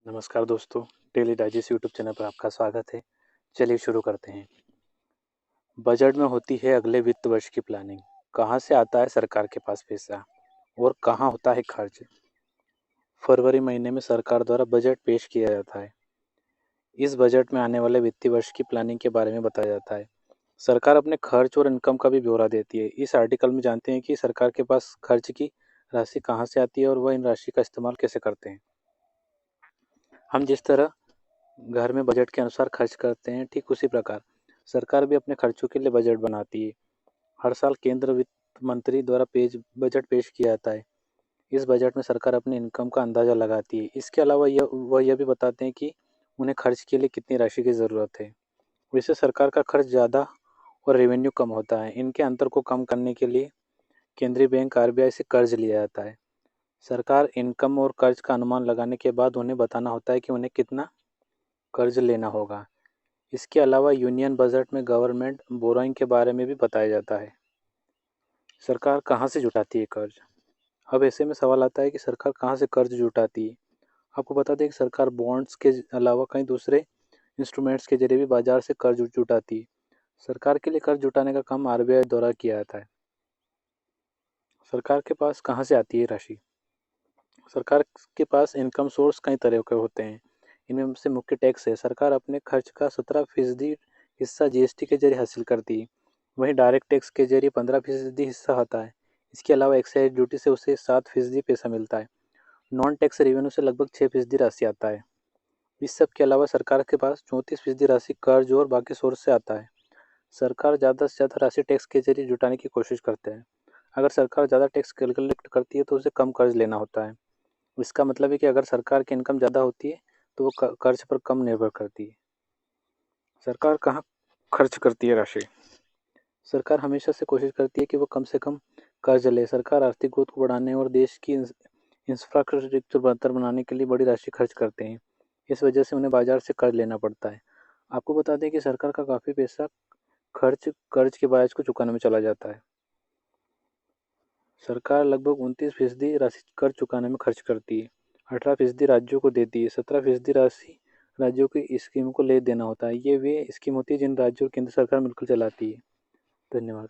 नमस्कार दोस्तों, daily digest YouTube channel पर आपका स्वागत है। चलिए शुरू करते हैं। बजट में होती है अगले वित्त वर्ष की प्लानिंग। कहाँ से आता है सरकार के पास पैसा और कहाँ होता है खर्च? फरवरी महीने में सरकार द्वारा बजट पेश किया जाता है। इस बजट में आने वाले वित्तीय वर्ष की प्लानिंग के बारे में बताया जाता है। सरकार अपने खर्च और इनकम का भी ब्यौरा देती है। इस आर्टिकल में जानते हैं कि सरकार के पास खर्च की राशि कहाँ से आती है और वह इन राशि का इस्तेमाल कैसे करते हैं। हम जिस तरह घर में बजट के अनुसार खर्च करते हैं, ठीक उसी प्रकार सरकार भी अपने खर्चों के लिए बजट बनाती है। हर साल केंद्र वित्त मंत्री द्वारा बजट पेश किया जाता है। इस बजट में सरकार अपनी इनकम का अंदाजा लगाती है। इसके अलावा वह यह भी बताते हैं कि उन्हें खर्च के लिए कितनी राशि की ज़रूरत है। वैसे सरकार का खर्च ज़्यादा और रेवेन्यू कम होता है। इनके अंतर को कम करने के लिए केंद्रीय बैंक आरबीआई से कर्ज लिया जाता है। सरकार इनकम और कर्ज का अनुमान लगाने के बाद उन्हें बताना होता है कि उन्हें कितना कर्ज लेना होगा। इसके अलावा यूनियन बजट में गवर्नमेंट बोरोइंग के बारे में भी बताया जाता है। सरकार कहाँ से जुटाती है कर्ज? अब ऐसे में सवाल आता है कि सरकार कहाँ से कर्ज जुटाती है। आपको बता दें कि सरकार बॉन्ड्स के अलावा कई दूसरे इंस्ट्रूमेंट्स के जरिए भी बाजार से कर्ज जुटाती है। सरकार के लिए कर्ज जुटाने का काम आरबीआई द्वारा किया जाता है। सरकार के पास कहाँ से आती है राशि? सरकार के पास इनकम सोर्स कई तरह के होते हैं। इनमें से मुख्य टैक्स है। सरकार अपने खर्च का 17% हिस्सा जीएसटी के जरिए हासिल करती है। वहीं डायरेक्ट टैक्स के जरिए 15% हिस्सा आता है। इसके अलावा एक्साइज ड्यूटी से उसे 7% पैसा मिलता है। नॉन टैक्स रेवेन्यू से लगभग 6% राशि आता है। इस सब के अलावा सरकार के पास 34% राशि कर्ज और बाकी सोर्स से आता है। सरकार ज़्यादा से ज़्यादा राशि टैक्स के जरिए जुटाने की कोशिश करते हैं। अगर सरकार ज़्यादा टैक्स कलेक्ट करती है तो उसे कम कर्ज लेना होता है। इसका मतलब है कि अगर सरकार की इनकम ज़्यादा होती है तो वो कर्ज पर कम निर्भर करती है। सरकार कहाँ खर्च करती है राशि? सरकार हमेशा से कोशिश करती है कि वो कम से कम कर्ज ले। सरकार आर्थिक ग्रोथ को बढ़ाने और देश की इंफ्रास्ट्रक्चर बेहतर बनाने के लिए बड़ी राशि खर्च करते हैं। इस वजह से उन्हें बाजार से कर्ज लेना पड़ता है। आपको बता दें कि सरकार का काफ़ी पैसा खर्च कर्ज के ब्याज को चुकाने में चला जाता है। सरकार लगभग 29% राशि कर्ज चुकाने में खर्च करती है। 18% राज्यों को देती है। 17% राशि राज्यों की स्कीमों को ले देना होता है। ये वे स्कीम होती है जिन राज्यों और केंद्र सरकार मिलकर चलाती है। धन्यवाद।